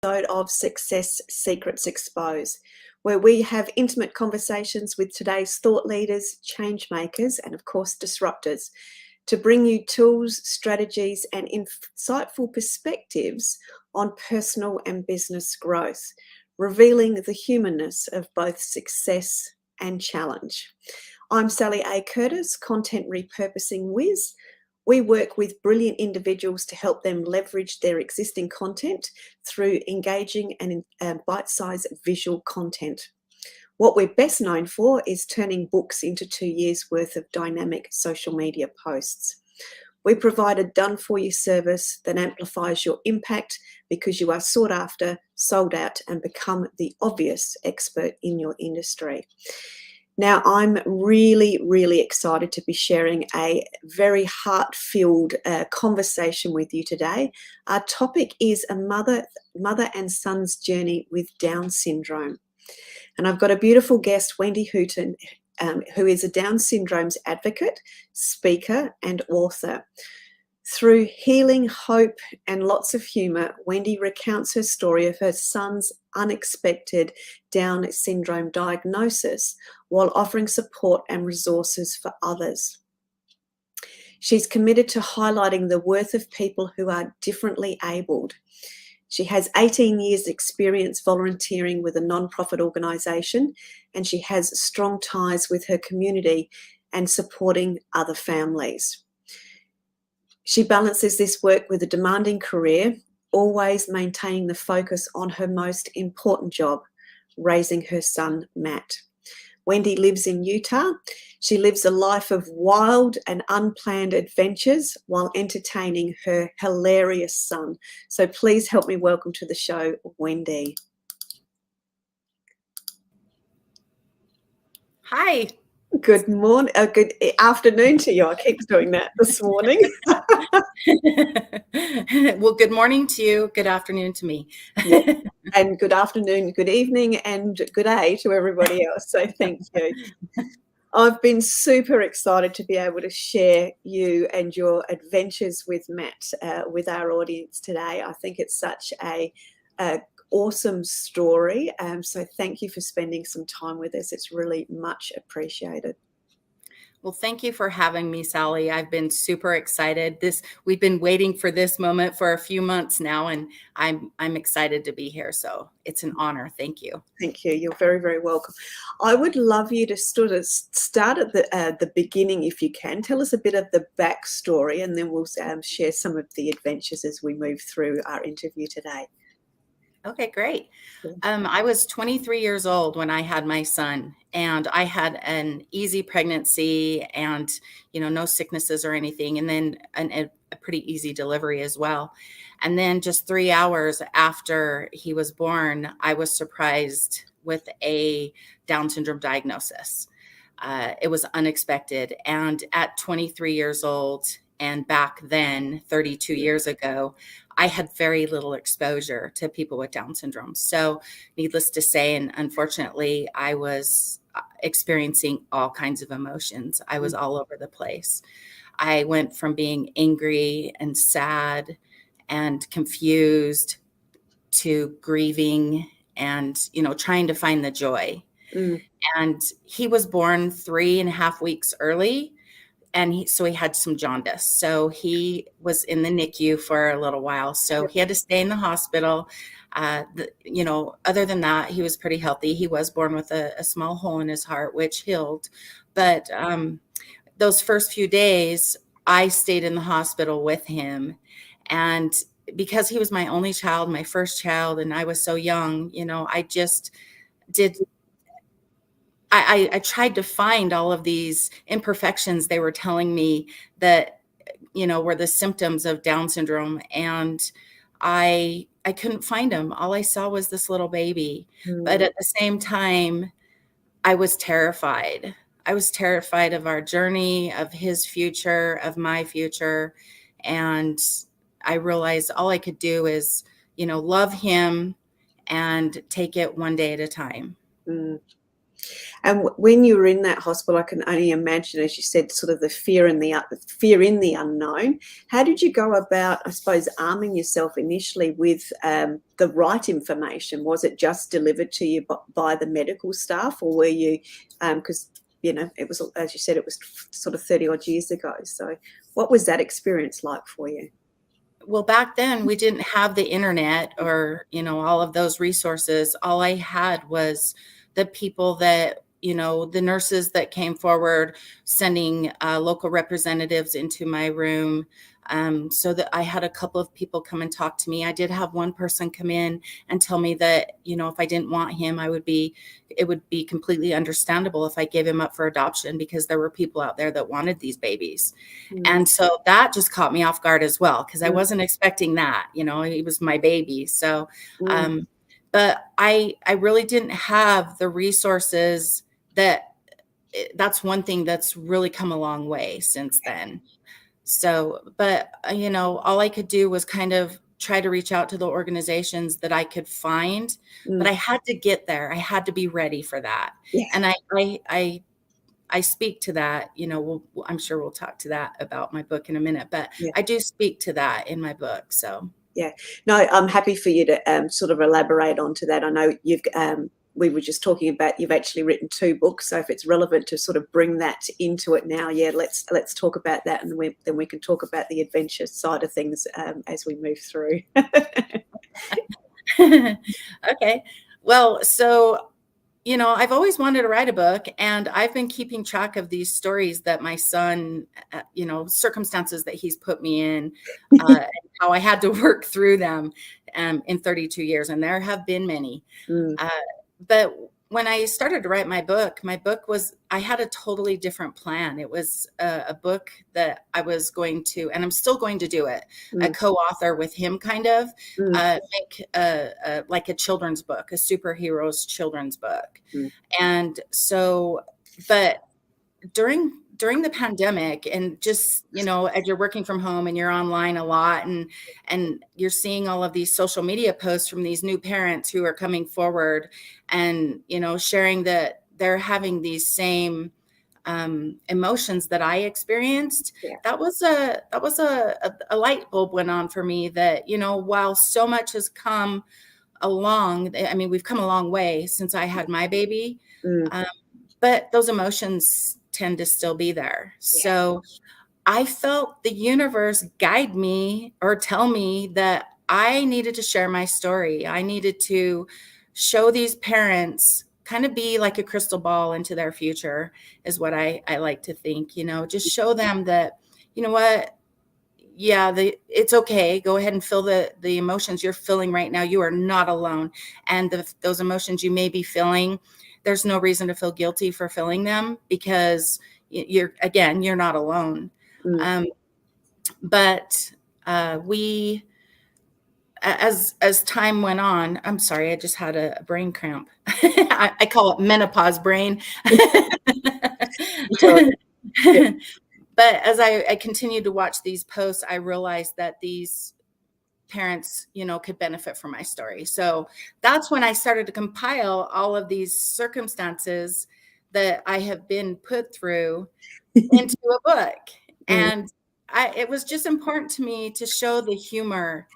Of Success Secrets Exposed, where we have intimate conversations with today's thought leaders, change makers, and of course, disruptors to bring you tools, strategies, and insightful perspectives on personal and business growth, revealing the humanness of both success and challenge. I'm Sally A. Curtis, Content Repurposing Whiz. We work with brilliant individuals to help them leverage their existing content through engaging and bite-sized visual content. What we're best known for is turning books into 2 years' worth of dynamic social media posts. We provide a done-for-you service that amplifies your impact because you are sought after, sold out, and become the obvious expert in your industry. Now, I'm really excited to be sharing a very heart-filled conversation with you today. Our topic is a mother and son's journey with Down syndrome. And I've got a beautiful guest, Wendy Hooton, who is a Down syndrome's advocate, speaker, and author. Through healing, hope, and lots of humour, Wendy recounts her story of her son's unexpected Down syndrome diagnosis while offering support and resources for others. She's committed to highlighting the worth of people who are differently abled. She has 18 years experience volunteering with a non-profit organisation, and she has strong ties with her community and supporting other families. She balances this work with a demanding career, always maintaining the focus on her most important job, raising her son, Matt. Wendy lives in Utah. She lives a life of wild and unplanned adventures while entertaining her hilarious son. So please help me welcome to the show, Wendy. Hi. Good morning, good afternoon to you. I keep doing that this morning. Well, good morning to you. Good afternoon to me. Yeah. And good afternoon, good evening, and good day to everybody else. So thank you. I've been super excited to be able to share you and your adventures with Matt with our audience today. I think it's such a awesome story. So thank you for spending some time with us. It's really much appreciated. Well, thank you for having me, Sally. I've been super excited. We've been waiting for this moment for a few months now, and I'm excited to be here. So it's an honor. Thank you. Thank you. You're very welcome. I would love you to start at the beginning, if you can. Tell us a bit of the backstory, and then we'll share some of the adventures as we move through our interview today. Okay, great. I was 23 years old when I had my son, and I had an easy pregnancy and, no sicknesses or anything. And then a pretty easy delivery as well. And then just 3 hours after he was born, I was surprised with a Down syndrome diagnosis. It was unexpected. And at 23 years old, and back then, 32 years ago, I had very little exposure to people with Down syndrome. So needless to say, and unfortunately, I was experiencing all kinds of emotions. I was all over the place. I went from being angry and sad and confused to grieving and, trying to find the joy. And he was born 3.5 weeks early. And so he had some jaundice. So he was in the NICU for a little while. So he had to stay in the hospital. Other than that, he was pretty healthy. He was born with a small hole in his heart, which healed. But those first few days, I stayed in the hospital with him. And because he was my only child, my first child, and I was so young, I just did. I tried to find all of these imperfections they were telling me that, were the symptoms of Down syndrome. And I couldn't find them. All I saw was this little baby. But at the same time, I was terrified. I was terrified of our journey, of his future, of my future. And I realized all I could do is, love him and take it one day at a time. And when you were in that hospital, I can only imagine, as you said, sort of the fear in the unknown. How did you go about, I suppose, arming yourself initially with the right information? Was it just delivered to you by the medical staff, or were you, because it was, as you said, it was sort of 30 odd years ago. So what was that experience like for you? Well, back then we didn't have the internet or, all of those resources. All I had was the people that, the nurses that came forward, sending local representatives into my room, so that I had a couple of people come and talk to me. I did have one person come in and tell me that, if I didn't want him, it would be completely understandable if I gave him up for adoption, because there were people out there that wanted these babies. And so that just caught me off guard as well, because I wasn't expecting that. He was my baby. So, but I really didn't have the resources that's one thing that's really come a long way since then. So, but, all I could do was kind of try to reach out to the organizations that I could find, but I had to get there. I had to be ready for that. Yeah. And I speak to that, I'm sure we'll talk to that about my book in a minute, but Yeah. I do speak to that in my book. So. Yeah, no, I'm happy for you to sort of elaborate onto that. I know we were just talking about you've actually written 2 books, so if it's relevant to sort of bring that into it now, yeah, let's talk about that, and then we can talk about the adventure side of things as we move through. Okay, well, so I've always wanted to write a book, and I've been keeping track of these stories that my son, circumstances that he's put me in, and how I had to work through them in 32 years. And there have been many. But when I started to write my book I had a totally different plan. It was a book that I was going to, and I'm still going to do it, a co-author with him, kind of make like a children's book, a superheroes children's book. And so, but during the pandemic, and just, as you're working from home and you're online a lot, and you're seeing all of these social media posts from these new parents who are coming forward and, sharing that they're having these same emotions that I experienced. Yeah. That was a light bulb went on for me that, while so much has come along, I mean, we've come a long way since I had my baby, but those emotions tend to still be there. Yeah. So I felt the universe guide me or tell me that I needed to share my story. I needed to show these parents, kind of be like a crystal ball into their future, is what I like to think, just show them that, what, yeah, it's okay. Go ahead and feel the emotions you're feeling right now. You are not alone. And those emotions you may be feeling, there's no reason to feel guilty for feeling them, because you're not alone. But we, as time went on, I'm sorry, I just had a brain cramp. I call it menopause brain. But as I continued to watch these posts, I realized that these parents, could benefit from my story. So that's when I started to compile all of these circumstances that I have been put through into a book. And it was just important to me to show the humor,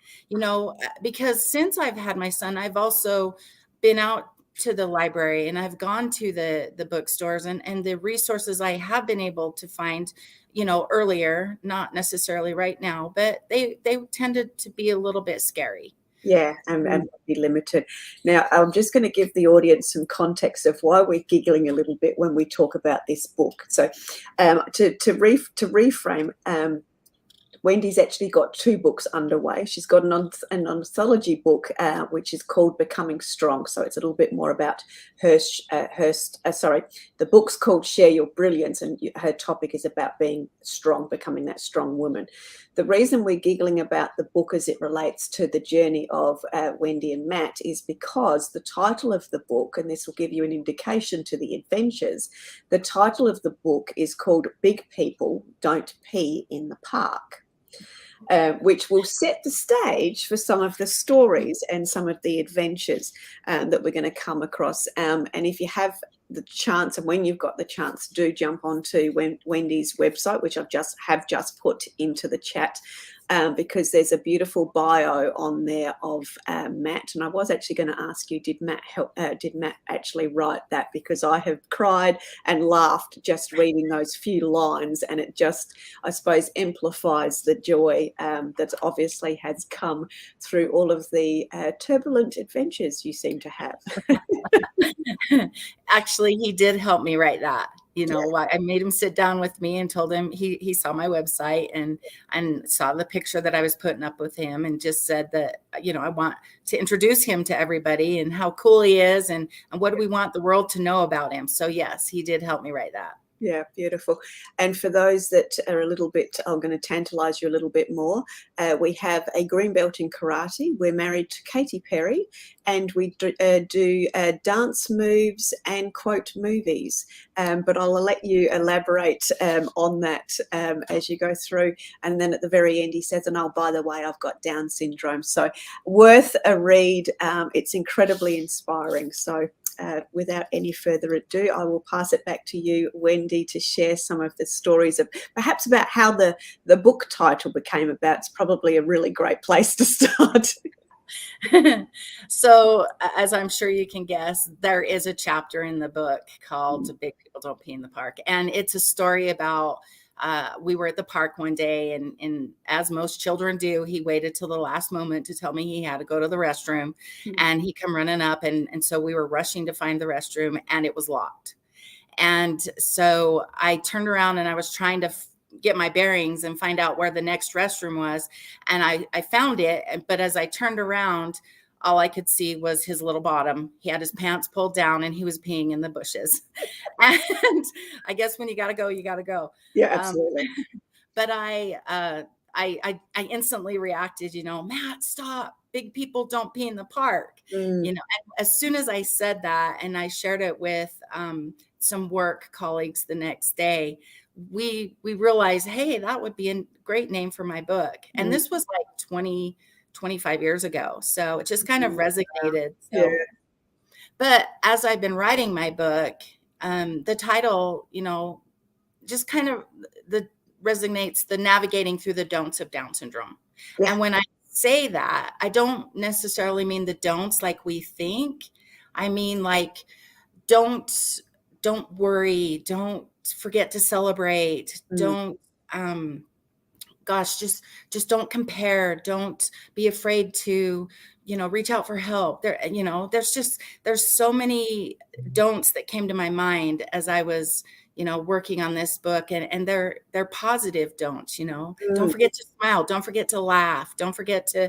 because since I've had my son, I've also been out to the library, and I've gone to the bookstores, and the resources I have been able to find, earlier, not necessarily right now, but they tended to be a little bit scary. Yeah, and be limited. Now, I'm just going to give the audience some context of why we're giggling a little bit when we talk about this book. So, to reframe, Wendy's actually got 2 books underway. She's got an anthology book, which is called Becoming Strong. So it's a little bit more about the book's called Share Your Brilliance, and her topic is about being strong, becoming that strong woman. The reason we're giggling about the book as it relates to the journey of Wendy and Matt is because the title of the book, and this will give you an indication to the adventures, the title of the book is called Big People Don't Pee in the Park. which will set the stage for some of the stories and some of the adventures that we're going to come across. And if you have the chance, and when you've got the chance, do jump onto Wendy's website, which I've just put into the chat. Because there's a beautiful bio on there of Matt, and I was actually going to ask you, did Matt actually write that? Because I have cried and laughed just reading those few lines, and it just, I suppose, amplifies the joy that obviously has come through all of the turbulent adventures you seem to have. Actually, he did help me write that. I made him sit down with me and told him he saw my website and saw the picture that I was putting up with him, and just said that, I want to introduce him to everybody and how cool he is, and what do we want the world to know about him. So yes, he did help me write that. Yeah, beautiful. And for those that are a little bit, I'm going to tantalize you a little bit more. We have a green belt in karate. We're married to Katy Perry, and we do dance moves and quote movies. But I'll let you elaborate on that as you go through. And then at the very end, he says, and oh, by the way, I've got Down syndrome. So worth a read. It's incredibly inspiring. So without any further ado, I will pass it back to you, Wendy, to share some of the stories of perhaps about how the book title became about. It's probably a really great place to start. So, as I'm sure you can guess, there is a chapter in the book called Big People Don't Pee in the Park. And it's a story about we were at the park one day, and as most children do, he waited till the last moment to tell me he had to go to the restroom. And he come running up, and so we were rushing to find the restroom, and it was locked. And so I turned around and I was trying to get my bearings and find out where the next restroom was. And I found it. But as I turned around, all I could see was his little bottom. He had his pants pulled down and he was peeing in the bushes. And I guess when you got to go, you got to go. Yeah, absolutely. But I instantly reacted, Matt, stop. Big people don't pee in the park. And as soon as I said that, and I shared it with some work colleagues the next day, we realized, hey, that would be a great name for my book. And this was like 25 years ago. So it just kind of resonated. So. Yeah. But as I've been writing my book, the title, just kind of resonates the navigating through the don'ts of Down syndrome. Yeah. And when I say that, I don't necessarily mean the don'ts like we think. I mean, like, don't worry, don't forget to celebrate, don't just don't compare, don't be afraid to reach out for help. There's so many don'ts that came to my mind as I was working on this book, and they're positive don'ts. Don't forget to smile, don't forget to laugh, don't forget to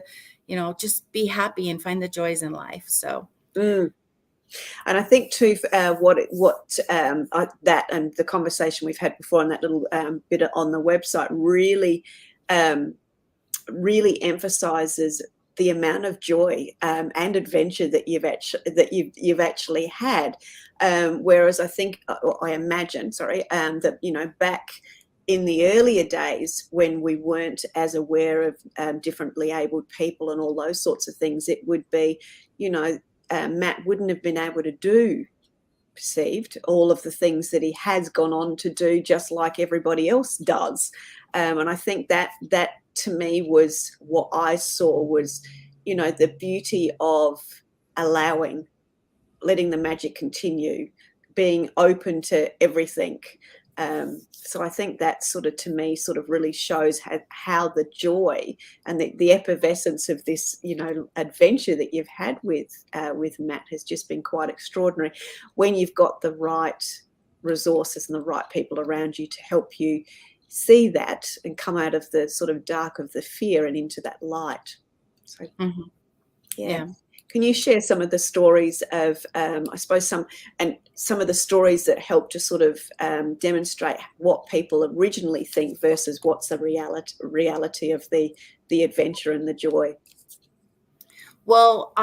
just be happy and find the joys in life. So And I think too, that and the conversation we've had before, and that little bit on the website really emphasizes the amount of joy and adventure that you've actually had. Whereas I think, I imagine, that back in the earlier days when we weren't as aware of differently abled people and all those sorts of things, it would be, Matt wouldn't have been able to perceived all of the things that he has gone on to do, just like everybody else does. And I think that to me was what I saw was, the beauty of letting the magic continue, being open to everything. So I think that to me really shows how the joy and the effervescence of this, adventure that you've had with Matt has just been quite extraordinary when you've got the right resources and the right people around you to help you see that and come out of the dark of the fear and into that light. So, yeah. Can you share some of the stories of, I suppose, some of the stories that help to demonstrate what people originally think versus what's the reality of the adventure and the joy? Well,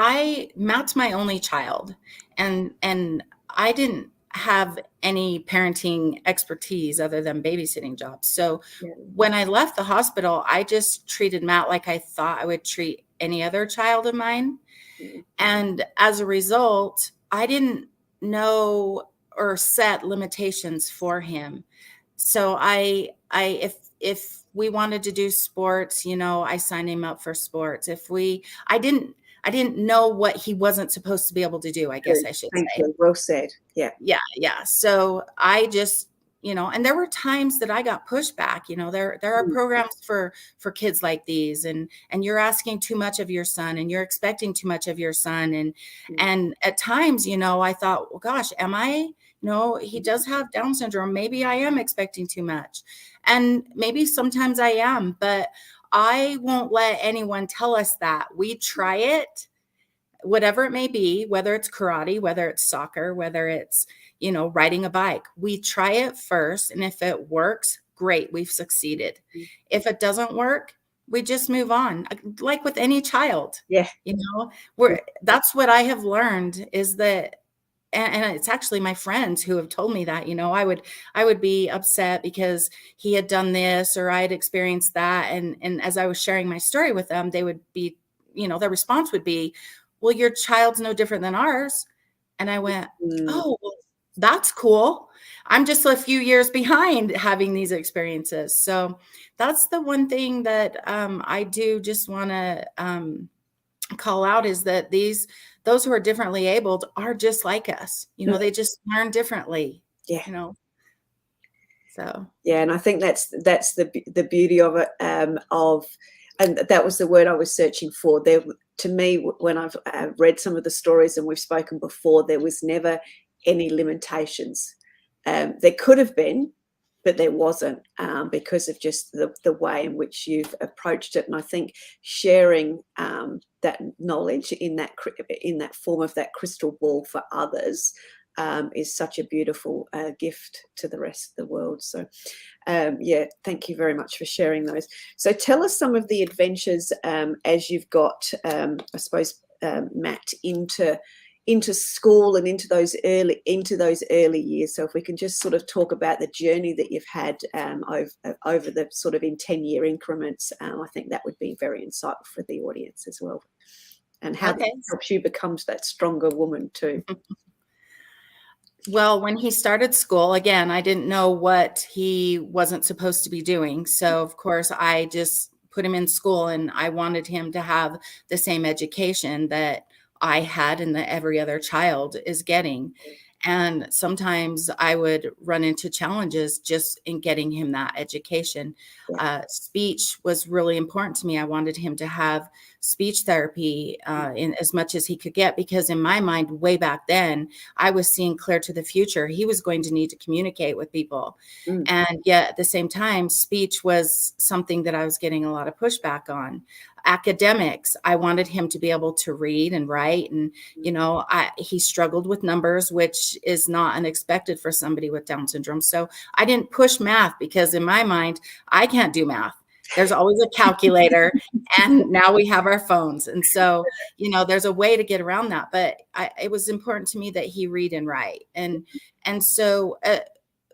Matt's my only child, and I didn't have any parenting expertise other than babysitting jobs. So Yeah. when I left the hospital, I just treated Matt like I thought I would treat any other child of mine. Mm. And as a result, I didn't know or set limitations for him. So if we wanted to do sports, I signed him up for sports. I didn't know what he wasn't supposed to be able to do, I guess Good. I should Thank say. you. Well said. Yeah. Yeah. So I just, and there were times that I got pushback. There are Mm. programs for kids like these, and you're asking too much of your son, and you're expecting too much of your son, and Mm. at times, I thought, well, gosh, am I? He does have Down syndrome. Maybe I am expecting too much, and maybe sometimes I am, but I won't let anyone tell us that. We try it, whatever it may be, whether it's karate, whether it's soccer, whether it's, riding a bike. We try it first. And if it works, great, we've succeeded. Mm. If it doesn't work, we just move on. Like with any child, Yeah. that's what I have learned is that, and it's actually my friends who have told me that, I would be upset because he had done this or I had experienced that. And as I was sharing my story with them, they would be, their response would be, well, your child's no different than ours. And I went, Mm. oh, well, that's cool. I'm just a few years behind having these experiences. So that's the one thing that I do just want to call out is that those who are differently abled are just like us. They just learn differently. Yeah. So Yeah, and I think that's the beauty of it. And that was the word I was searching for. There, to me, when I've read some of the stories and we've spoken before, there was never any limitations. There could have been, but there wasn't, because of just the way in which you've approached it. And I think sharing that knowledge in that form of that crystal ball for others is such a beautiful gift to the rest of the world. So yeah, thank you very much for sharing those. So tell us some of the adventures as you've got, I suppose, Matt, into school and into those early years. So if we can just sort of talk about the journey that you've had over the sort of in 10-year increments, I think that would be very insightful for the audience as well, and how that helps you become that stronger woman too. Well, when he started school, again, I didn't know what he wasn't supposed to be doing. So, of course, I just put him in school and I wanted him to have the same education that I had and that every other child is getting. And sometimes I would run into challenges just in getting him that education. Speech was really important to me. I wanted him to have speech therapy in as much as he could get, because in my mind, way back then, I was seeing clear to the future. He was going to need to communicate with people. And yet at the same time, speech was something that I was getting a lot of pushback on. Academics, I wanted him to be able to read and write. And, he struggled with numbers, which is not unexpected for somebody with Down syndrome. So I didn't push math because in my mind, I can't do math. There's always a calculator and now we have our phones. And so, there's a way to get around that. But it was important to me that he read and write. And so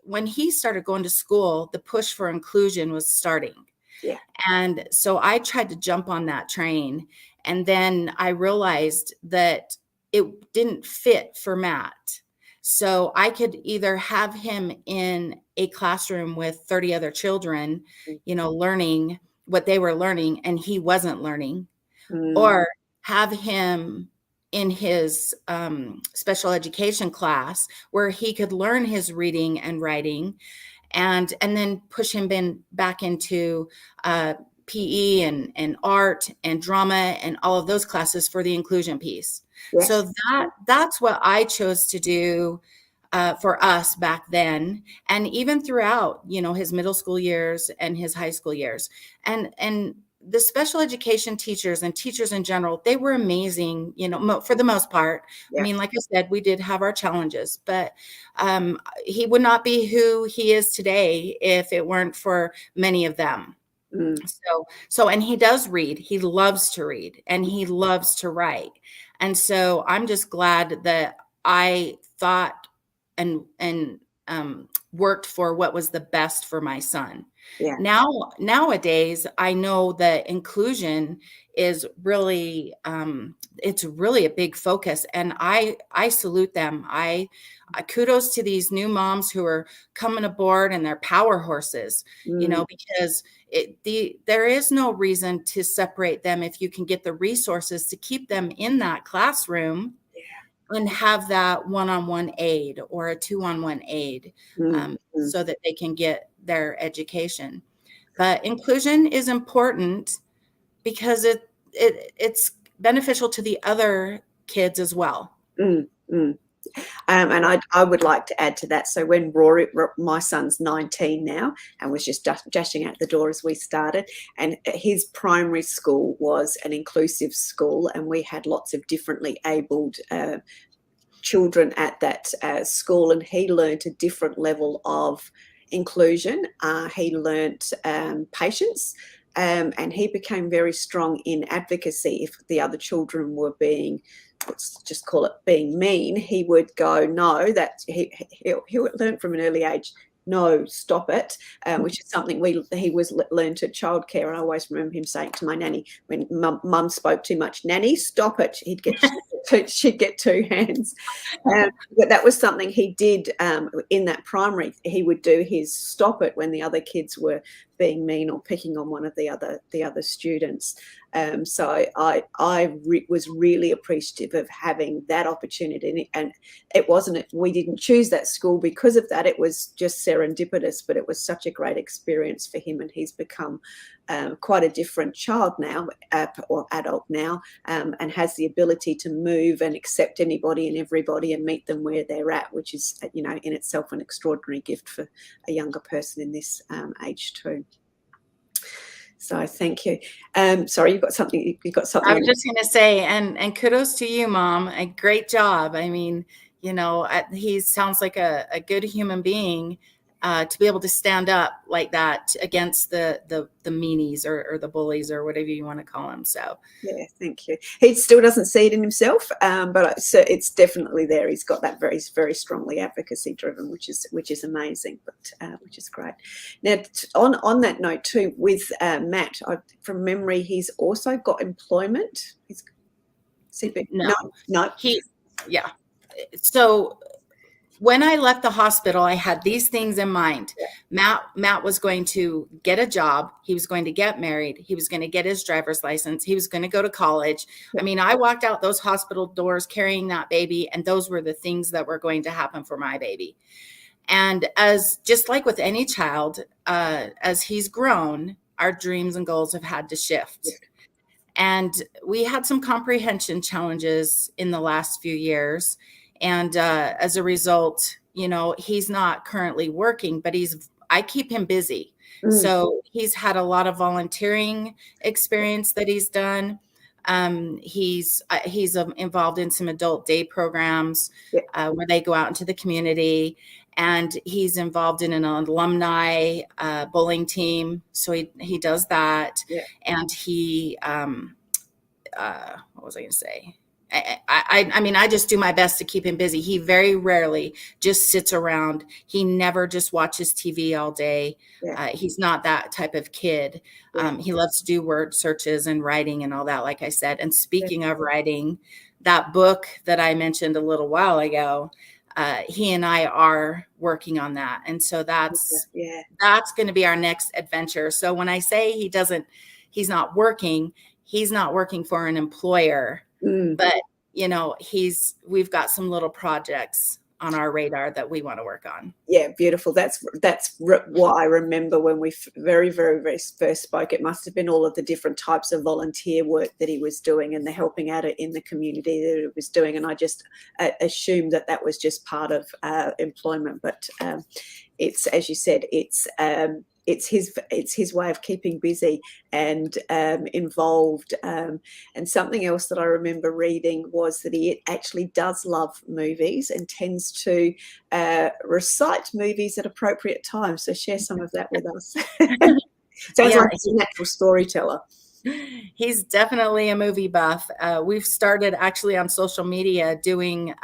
when he started going to school, the push for inclusion was starting. Yeah. And so I tried to jump on that train. And then I realized that it didn't fit for Matt. So I could either have him in a classroom with 30 other children, learning what they were learning and he wasn't learning, or have him in his special education class where he could learn his reading and writing, and then push him back into PE and art and drama and all of those classes for the inclusion piece. Yes. So that's what I chose to do for us back then, and even throughout, his middle school years and his high school years. And the special education teachers and teachers in general, they were amazing, for the most part. Yeah. I mean, like I said, we did have our challenges, but he would not be who he is today if it weren't for many of them. So, and he does read. He loves to read and he loves to write. And so I'm just glad that I thought worked for what was the best for my son. Yeah. Nowadays, I know that inclusion is really, it's really a big focus, and I salute them. I kudos to these new moms who are coming aboard, and they're power horses, because there is no reason to separate them if you can get the resources to keep them in that classroom and have that one-on-one aid or a two-on-one aid, so that they can get their education. But inclusion is important because it's beneficial to the other kids as well. And I would like to add to that. So when Rory, my son's 19 now, and was just dashing out the door as we started, and his primary school was an inclusive school, and we had lots of differently abled children at that school, and he learnt a different level of inclusion. He learnt patience, and he became very strong in advocacy. If the other children were being, let's just call it being mean, he would go, no, that he learned from an early age, no, stop it, which is something he was learned at childcare. And I always remember him saying to my nanny, when mum spoke too much, nanny, stop it. She'd get two hands. But that was something he did in that primary. He would do his stop it when the other kids were being mean or picking on one of the other students. So I was really appreciative of having that opportunity, and we didn't choose that school because of that. It was just serendipitous, but it was such a great experience for him, and he's become quite a different child now, or adult now, and has the ability to move and accept anybody and everybody and meet them where they're at, which is, in itself an extraordinary gift for a younger person in this age too. So thank you. Sorry, you've got something. I was just going to say, and kudos to you, Mom. A great job. I mean, he sounds like a good human being, to be able to stand up like that against the meanies or the bullies or whatever you want to call them. So yeah, thank you. He still doesn't see it in himself, but it's definitely there. He's got that very, very strongly advocacy driven, which is amazing, but which is great. Now, on that note too, with Matt, from memory, he's also got employment. No. Yeah. So when I left the hospital, I had these things in mind. Yeah. Matt was going to get a job. He was going to get married. He was going to get his driver's license. He was going to go to college. Yeah. I mean, I walked out those hospital doors carrying that baby, and those were the things that were going to happen for my baby. And just like with any child, as he's grown, our dreams and goals have had to shift. Yeah. And we had some comprehension challenges in the last few years. And as a result, he's not currently working, but I keep him busy. So he's had a lot of volunteering experience that he's done. He's involved in some adult day programs where they go out into the community, and he's involved in an alumni bowling team. So he does that. Yeah. And he, what was I going to say? I mean, I just do my best to keep him busy. He very rarely just sits around. He never just watches TV all day. Yeah. He's not that type of kid. Yeah. He loves to do word searches and writing and all that, like I said. And speaking of writing, that book that I mentioned a little while ago, he and I are working on that. And so that's going to be our next adventure. So when I say he's not working for an employer. But we've got some little projects on our radar that we want to work on. Yeah, beautiful. That's what I remember when we very, very, very first spoke. It must have been all of the different types of volunteer work that he was doing and the helping out in the community that he was doing. And I just assumed that was just part of employment. But it's, as you said, it's his way of keeping busy and involved. And something else that I remember reading was that he actually does love movies and tends to recite movies at appropriate times. So share some of that with us. Sounds like he's a natural storyteller. He's definitely a movie buff. We've started actually on social media doing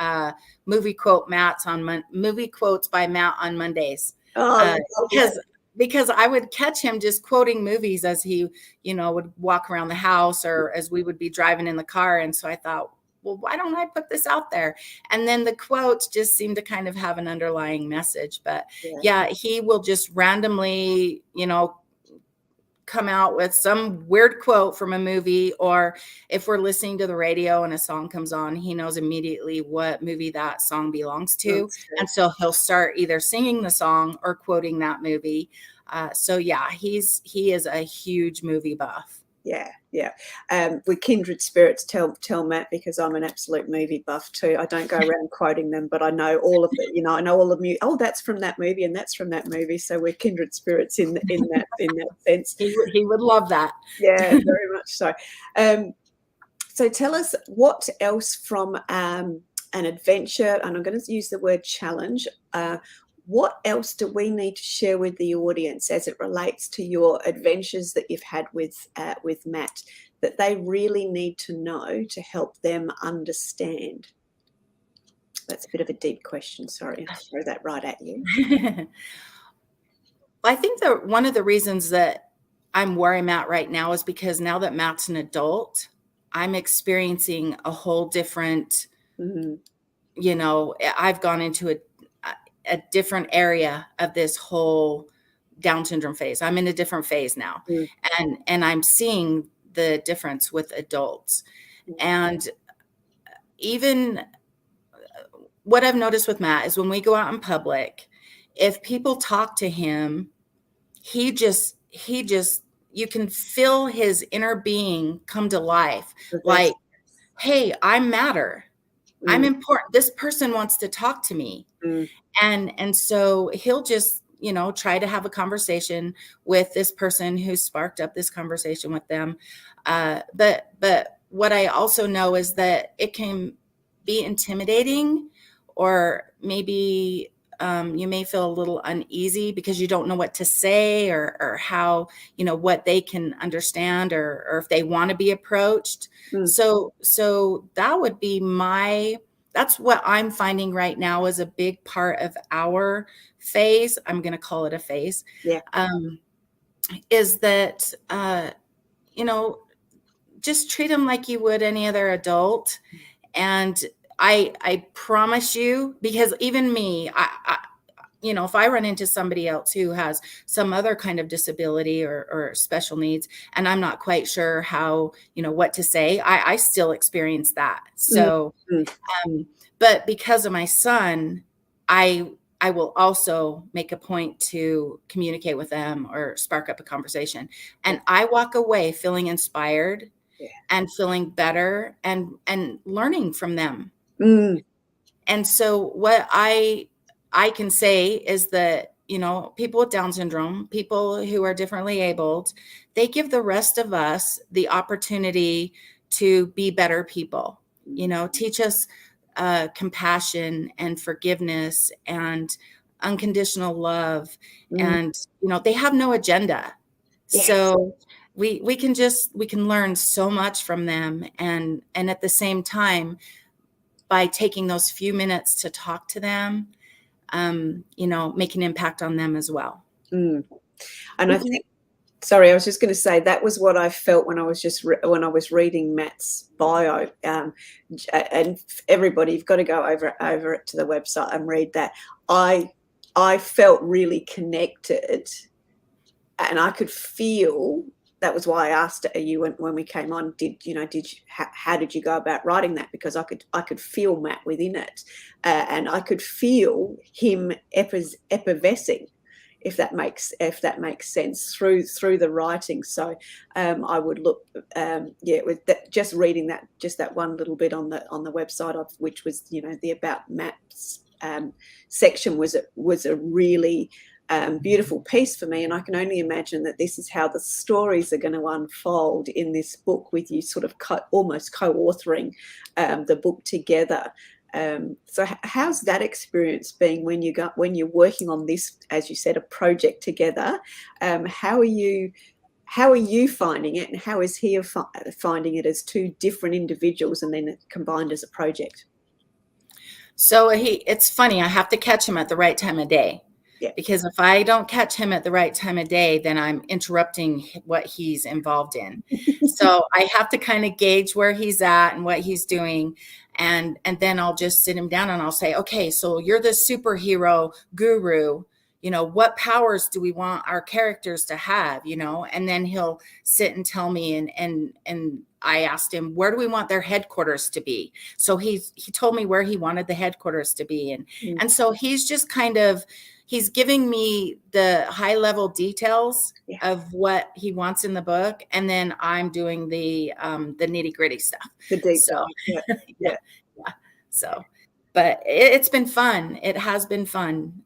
movie quotes by Matt on Mondays, Oh, lovely. because I would catch him just quoting movies as he, would walk around the house or as we would be driving in the car. And so I thought, well, why don't I put this out there? And then the quotes just seem to kind of have an underlying message. But yeah, he will just randomly, come out with some weird quote from a movie, or if we're listening to the radio and a song comes on, he knows immediately what movie that song belongs to. And so he'll start either singing the song or quoting that movie. So yeah, he is a huge movie buff. Yeah. We're kindred spirits. Tell Matt, because I'm an absolute movie buff too. I don't go around quoting them, but I know all of it. I know all of the oh, that's from that movie, and that's from that movie. So we're kindred spirits in that sense. He would love that. Yeah, very much so. So tell us what else from an adventure, and I'm going to use the word challenge. What else do we need to share with the audience as it relates to your adventures that you've had with Matt, that they really need to know to help them understand? That's a bit of a deep question. Sorry, I'll throw that right at you. I think that one of the reasons that I'm where I'm at right now is because now that Matt's an adult, I'm experiencing a whole different, I've gone into a different area of this whole Down syndrome phase. I'm in a different phase now. And I'm seeing the difference with adults. And even what I've noticed with Matt is when we go out in public, if people talk to him, he just, you can feel his inner being come to life. Like, hey, I matter. I'm important. This person wants to talk to me. And so he'll just, try to have a conversation with this person who sparked up this conversation with them. But what I also know is that it can be intimidating, or maybe you may feel a little uneasy because you don't know what to say, or how, what they can understand, or if they want to be approached. So that would be that's what I'm finding right now is a big part of our phase. I'm going to call it a phase. Yeah. Is that, just treat them like you would any other adult. And I promise you, because even me, if I run into somebody else who has some other kind of disability or special needs, and I'm not quite sure how, what to say, I still experience that. So, but because of my son, I will also make a point to communicate with them or spark up a conversation. And I walk away feeling inspired and feeling better and learning from them. And so what I can say is that, people with Down syndrome, people who are differently abled, they give the rest of us the opportunity to be better people, teach us compassion and forgiveness and unconditional love. And, they have no agenda. Yes. So we can learn so much from them. And at the same time, by taking those few minutes to talk to them, make an impact on them as well. And I think, sorry, I was just going to say that was what I felt when I was when I was reading Matt's bio. And everybody, you've got to go over it to the website and read that. I felt really connected, and I could feel. That was why I asked you when we came on. How did you go about writing that? Because I could feel Matt within it, and I could feel him effervescing, if that makes sense, through the writing. So I would look, with just reading that, just that one little bit on the website, which was the About Matt's section, was a really beautiful piece for me. And I can only imagine that this is how the stories are going to unfold in this book, with you sort of almost co-authoring the book together. So how's that experience been when you're working on this, as you said, a project together? How are you how are you finding it, and how is he finding it as two different individuals and then combined as a project? So it's funny, I have to catch him at the right time of day. Yeah. Because if I don't catch him at the right time of day, then I'm interrupting what he's involved in. So I have to kind of gauge where he's at and what he's doing. And then I'll just sit him down and I'll say, okay, so you're the superhero guru. What powers do we want our characters to have? And then he'll sit and tell me, and I asked him, where do we want their headquarters to be? So he told me where he wanted the headquarters to be. And so he's just kind of, he's giving me the high level details of what he wants in the book. And then I'm doing the nitty gritty stuff. The detail. Yeah. So, but it's been fun. It has been fun.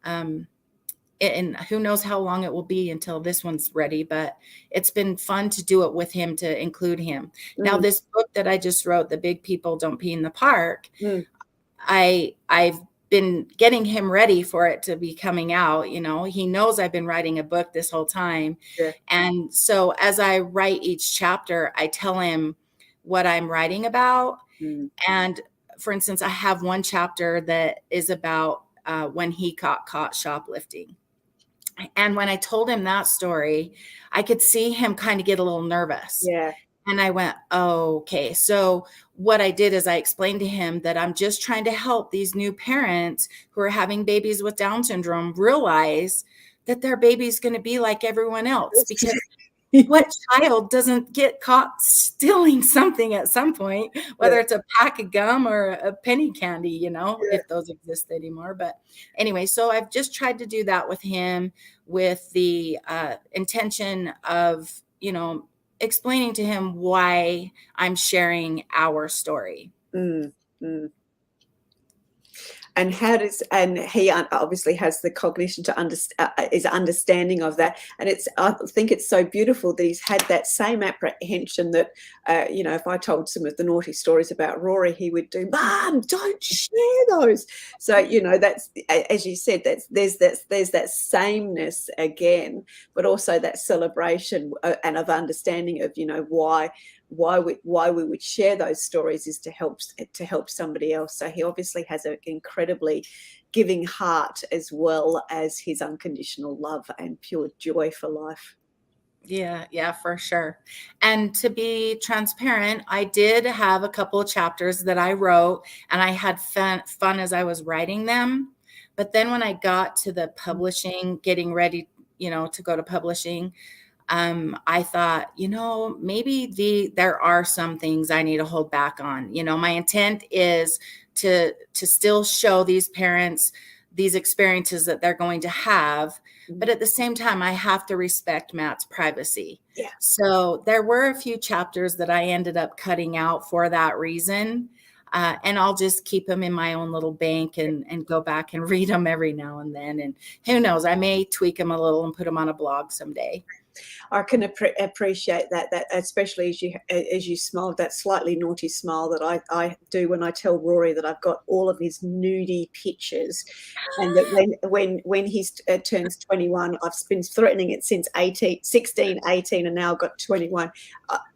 And who knows how long it will be until this one's ready, but it's been fun to do it with him, to include him. Now, this book that I just wrote, The Big People Don't Pee in the Park, I've been getting him ready for it to be coming out. He knows I've been writing a book this whole time. Yeah. And so as I write each chapter, I tell him what I'm writing about. And for instance, I have one chapter that is about when he got caught shoplifting. And when I told him that story, I could see him kind of get a little nervous. Yeah. And I went, oh, okay. So what I did is I explained to him that I'm just trying to help these new parents who are having babies with Down syndrome realize that their baby's going to be like everyone else, because what child doesn't get caught stealing something at some point, whether it's a pack of gum or a penny candy, if those exist anymore. But anyway, so I've just tried to do that with him, with the intention of, explaining to him why I'm sharing our story. And he obviously has the cognition to is understanding of that. And I think it's so beautiful that he's had that same apprehension that, if I told some of the naughty stories about Rory, he would do, Mom, don't share those. So, that's, as you said, there's that sameness again, but also that celebration and of understanding of, why we would share those stories is to help somebody else. So he obviously has an incredibly giving heart, as well as his unconditional love and pure joy for life. Yeah, for sure. And to be transparent, I did have a couple of chapters that I wrote, and I had fun as I was writing them. But then when I got to the publishing, getting ready, to go to publishing, I thought, maybe there are some things I need to hold back on. My intent is to still show these parents these experiences that they're going to have. But at the same time, I have to respect Matt's privacy. Yeah. So there were a few chapters that I ended up cutting out for that reason. And I'll just keep them in my own little bank and go back and read them every now and then. And who knows, I may tweak them a little and put them on a blog someday. I can appreciate that especially as you smiled, that slightly naughty smile that I do when I tell Rory that I've got all of his nudie pictures, and that when he turns 21, I've been threatening it since 16, 18, and now I've got 21.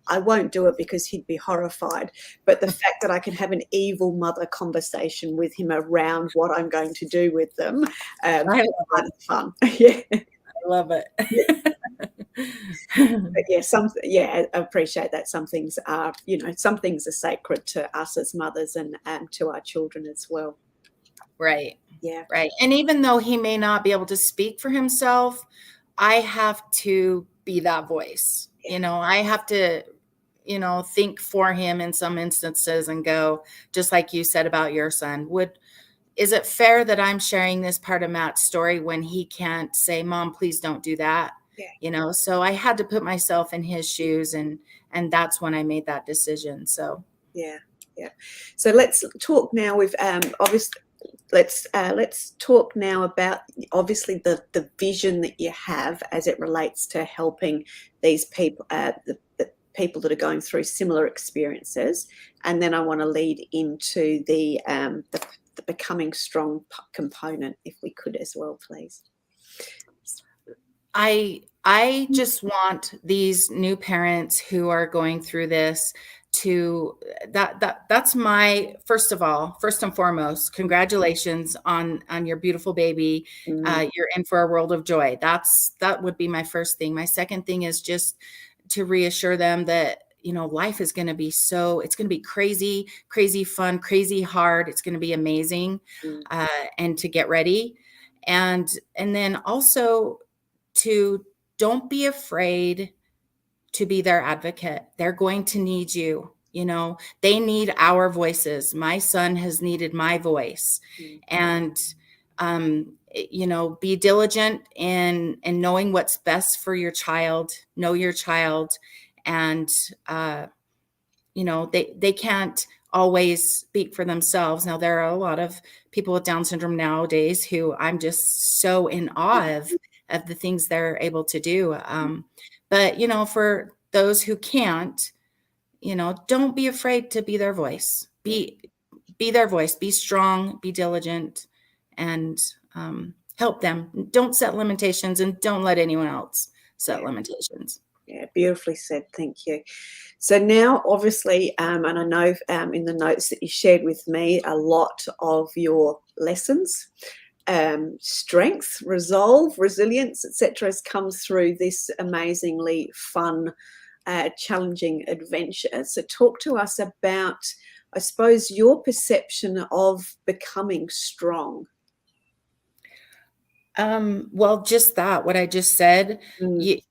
I won't do it because he'd be horrified. But the fact that I can have an evil mother conversation with him around what I'm going to do with them, it's fun. Yeah. I love it. But I appreciate that some things are, some things are sacred to us as mothers and to our children as well. Right. Yeah. Right. And even though he may not be able to speak for himself, I have to be that voice. Yeah. I have to, think for him in some instances and go, just like you said about your son, is it fair that I'm sharing this part of Matt's story when he can't say, Mom, please don't do that? Yeah. So I had to put myself in his shoes, and that's when I made that decision. So yeah. So let's talk now with obviously let's talk now about obviously the vision that you have as it relates to helping these people, the people that are going through similar experiences, and then I want to lead into the becoming strong component, if we could as well, please. I just want these new parents who are going through this to that's my first and foremost, congratulations on your beautiful baby. Mm, You're in for a world of joy. That would be my first thing. My second thing is just to reassure them that, life is going to be it's going to be crazy, crazy fun, crazy hard. It's going to be amazing, mm, uh, and to get ready. And then also to don't be afraid to be their advocate. They're going to need you. They need our voices. My son has needed my voice. mm. And, be diligent in knowing what's best for your child, know your child. And, they can't always speak for themselves. Now, there are a lot of people with Down syndrome nowadays who I'm just so in awe of the things they're able to do. But, for those who can't, don't be afraid to be their voice. Be their voice, be strong, be diligent, and help them. Don't set limitations, and don't let anyone else set Yeah, limitations. yeah, beautifully said. Thank you. So now, obviously, and I know in the notes that you shared with me, a lot of your lessons, strength, resolve, resilience, etc., has come through this amazingly fun, challenging adventure. So talk to us about, I suppose, your perception of becoming strong. Well, just what I just said, Mm,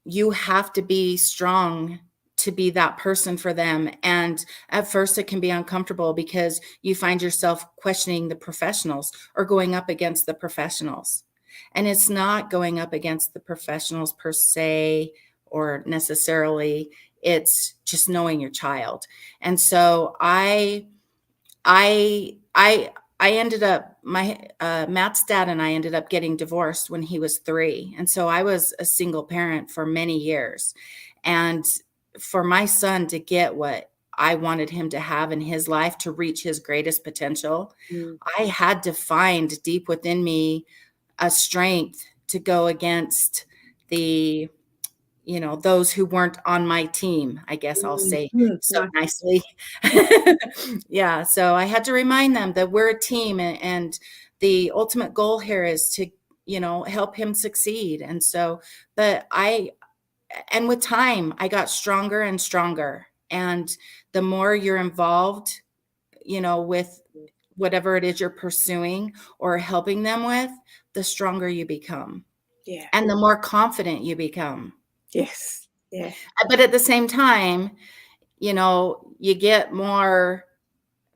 you have to be strong to be that person for them. And at first it can be uncomfortable because you find yourself questioning the professionals or going up against the professionals. And it's not going up against the professionals per se, or necessarily, it's just knowing your child. And so I ended up Matt's dad and I ended up getting divorced when he was 3. And so I was a single parent for many years. And for my son to get what I wanted him to have in his life, to reach his greatest potential, mm, I had to find deep within me a strength to go against the those who weren't on my team, I guess I'll mm, say mm. so No, nicely. Yeah, so I had to remind them that we're a team, and the ultimate goal here is to, help him succeed. And so, and with time, I got stronger and stronger. And the more you're involved, with whatever it is you're pursuing or helping them with, the stronger you become yeah, and the more confident you become. yes, yeah, But at the same time, you get more,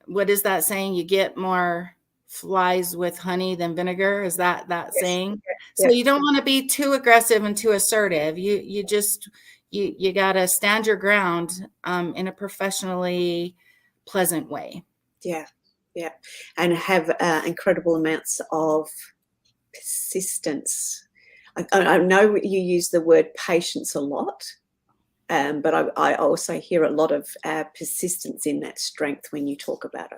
what is that saying? You get more flies with honey than vinegar. Is that yes, saying? yeah, So you don't want to be too aggressive and too assertive. You got to stand your ground in a professionally pleasant way. yeah, yeah, and have incredible amounts of persistence. I know you use the word patience a lot, but I also hear a lot of persistence in that strength when you talk about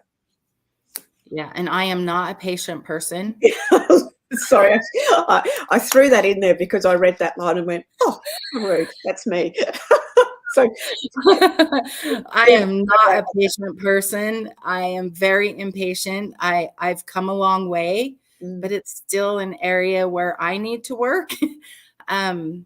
Yeah. And I am not a patient person. it. Sorry, I threw that in there because I read that line and went, "Oh, rude. That's me." So, I yeah, am not a patient person. I am very impatient. I've come a long way, mm, but it's still an area where I need to work. um,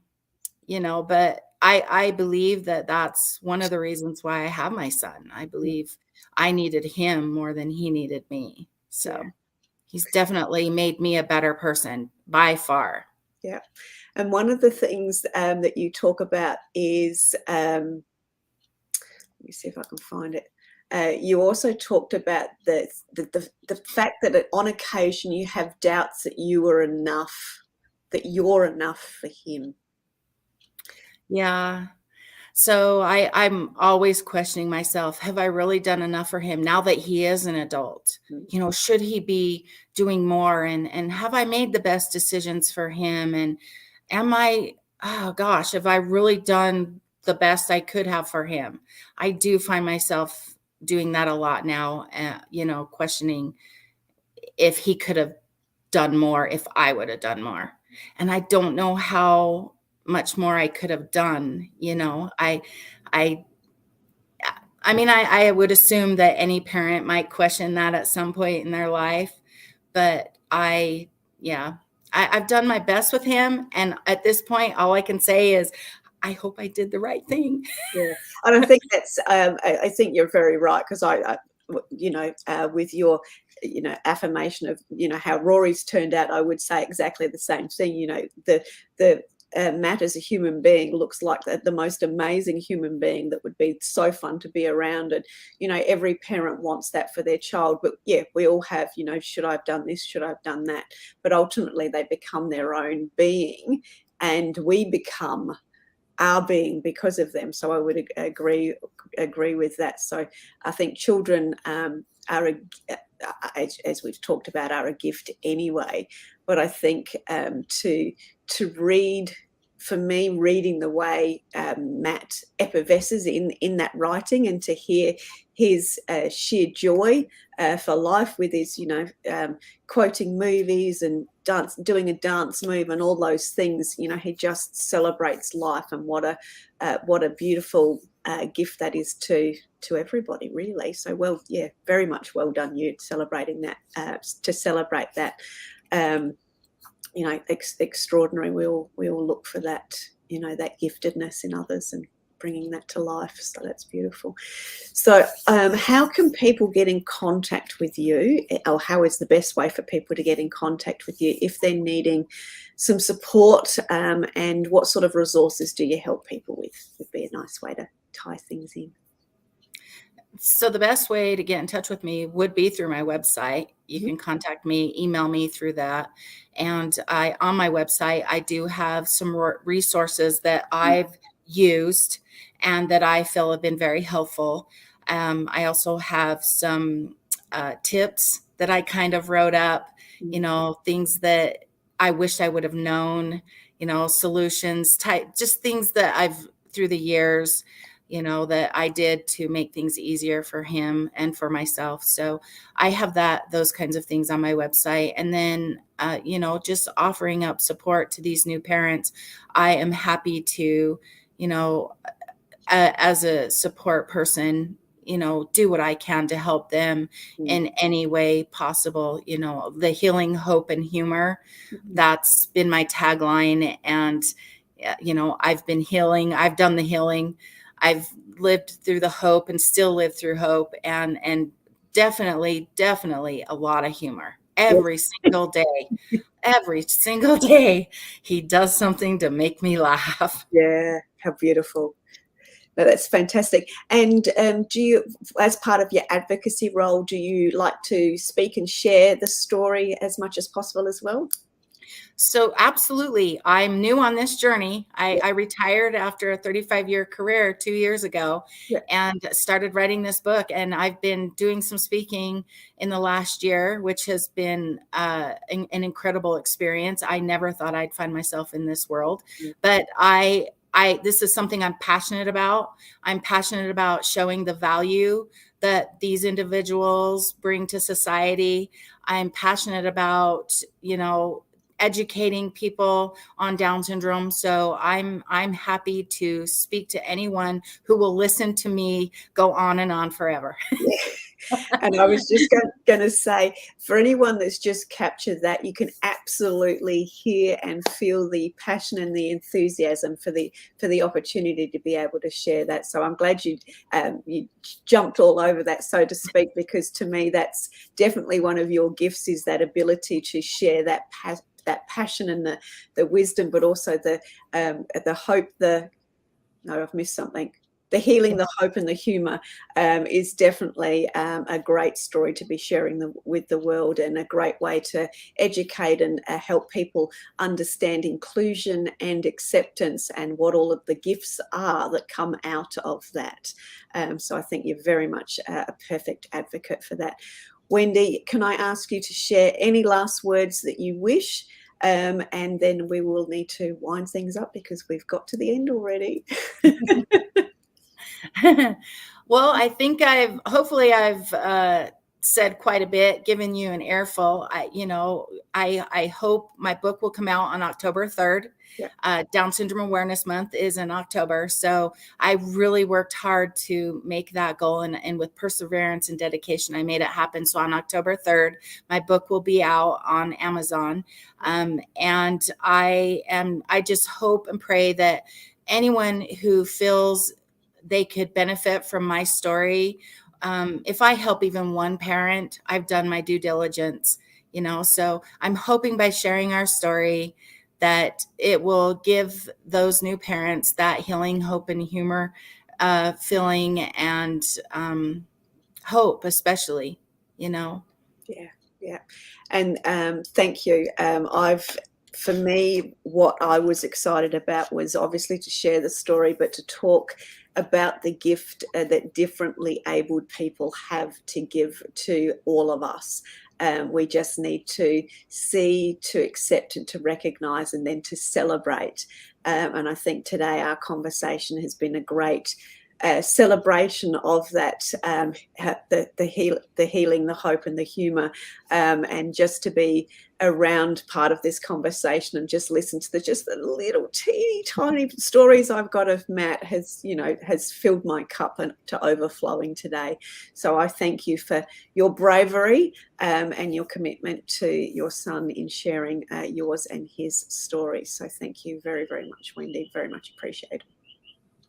but I believe that that's one of the reasons why I have my son. I mm, believe I needed him more than he needed me. yeah, So he's definitely made me a better person by far. yeah. And one of the things that you talk about is, let me see if I can find it. You also talked about the fact that on occasion you have doubts that you're enough for him. Yeah. So I'm always questioning myself. Have I really done enough for him now that he is an adult? Mm, Should he be doing more? And have I made the best decisions for him? And oh gosh, have I really done the best I could have for him? I do find myself doing that a lot now, questioning if he could have done more, if I would have done more. and I don't know how much more I could have done. I I mean, I would assume that any parent might question that at some point in their life, but yeah, I've done my best with him. And at this point, all I can say is, I hope I did the right thing. Yeah, and I think that's, I think you're very right, because with your, affirmation of, how Rory's turned out, I would say exactly the same thing. The Matt as a human being looks like the most amazing human being that would be so fun to be around. And, every parent wants that for their child. But yeah, we all have, should I have done this? Should I have done that? But ultimately they become their own being, and we become our being because of them. So I would agree with that. So I think children are, as we've talked about, are a gift anyway. But I think to read, for me, reading the way Matt effervesces in that writing, and to hear his sheer joy for life with his, quoting movies and doing a dance move and all those things, he just celebrates life. And what a beautiful gift that is to everybody, really. So, well, yeah, very much well done you celebrating that, to celebrate that. Extraordinary. We all look for that, that giftedness in others and bringing that to life. So that's beautiful. So how can people get in contact with you, or how is the best way for people to get in contact with you if they're needing some support, and what sort of resources do you help people with? Would be a nice way to tie things in. So the best way to get in touch with me would be through my website. You can contact me, email me through that. And on my website, I do have some resources that I've used and that I feel have been very helpful. I also have some tips that I kind of wrote up, things that I wish I would have known, solutions type, just things that I've through the years, that I did to make things easier for him and for myself. So I have those kinds of things on my website. And then, just offering up support to these new parents. I am happy to, as a support person, do what I can to help them in any way possible. The healing, hope, and humor, that's been my tagline. And, I've been healing. I've done the healing. I've lived through the hope and still live through hope, and definitely a lot of humor every single day. He does something to make me laugh. Yeah, how beautiful. No, that's fantastic. And do you, as part of your advocacy role, do you like to speak and share the story as much as possible as well? So absolutely. I'm new on this journey. I retired after a 35-year career 2 years ago and started writing this book. And I've been doing some speaking in the last year, which has been an incredible experience. I never thought I'd find myself in this world, but this is something I'm passionate about. I'm passionate about showing the value that these individuals bring to society. I'm passionate about, educating people on Down syndrome. So I'm happy to speak to anyone who will listen to me go on and on forever. And I was just going to say, for anyone that's just captured that, you can absolutely hear and feel the passion and the enthusiasm for the opportunity to be able to share that. So I'm glad you jumped all over that, so to speak, because to me that's definitely one of your gifts, is that ability to share that passion and the wisdom, but also the hope. I've missed something. The healing, the hope, and the humor is definitely a great story to be sharing with the world, and a great way to educate and help people understand inclusion and acceptance, and what all of the gifts are that come out of that. So I think you're very much a perfect advocate for that. Wendy, can I ask you to share any last words that you wish? And then we will need to wind things up because we've got to the end already. Well, I think I've said quite a bit, given you an earful. I hope my book will come out on October 3rd. Yeah. Down Syndrome Awareness Month is in October. So I really worked hard to make that goal, and with perseverance and dedication, I made it happen. So on October 3rd, my book will be out on Amazon. And I just hope and pray that anyone who feels they could benefit from my story, if I help even one parent, I've done my due diligence, so I'm hoping by sharing our story that it will give those new parents that healing, hope, and humor feeling, and hope, especially. Yeah, yeah. And thank you. For me, what I was excited about was obviously to share the story, but to talk about the gift that differently abled people have to give to all of us. We just need to see, to accept, and to recognize, and then to celebrate. And I think today our conversation has been a great celebration of that, the healing, the hope, and the humor, and just to be around part of this conversation and just listen to the little teeny tiny stories I've got of Matt has filled my cup to overflowing today. So I thank you for your bravery and your commitment to your son in sharing yours and his story. So thank you very, very much, Wendy. Very much appreciated.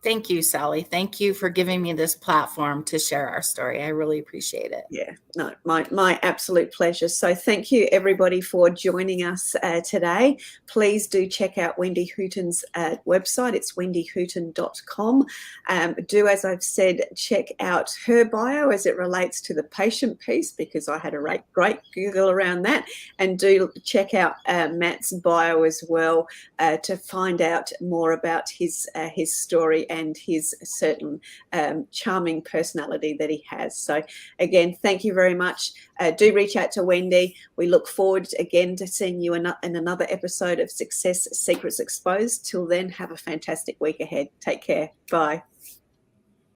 Thank you, Sally. Thank you for giving me this platform to share our story. I really appreciate it. Yeah, no, my absolute pleasure. So thank you, everybody, for joining us today. Please do check out Wendy Hooton's website. It's wendyhooton.com. Do, as I've said, check out her bio as it relates to the patient piece, because I had a great Google around that. And do check out Matt's bio as well to find out more about his story and his certain charming personality that he has. So again, thank you very much. Do reach out to Wendy. We look forward again to seeing you in another episode of Success Secrets Exposed. Till then, have a fantastic week ahead. Take care. Bye.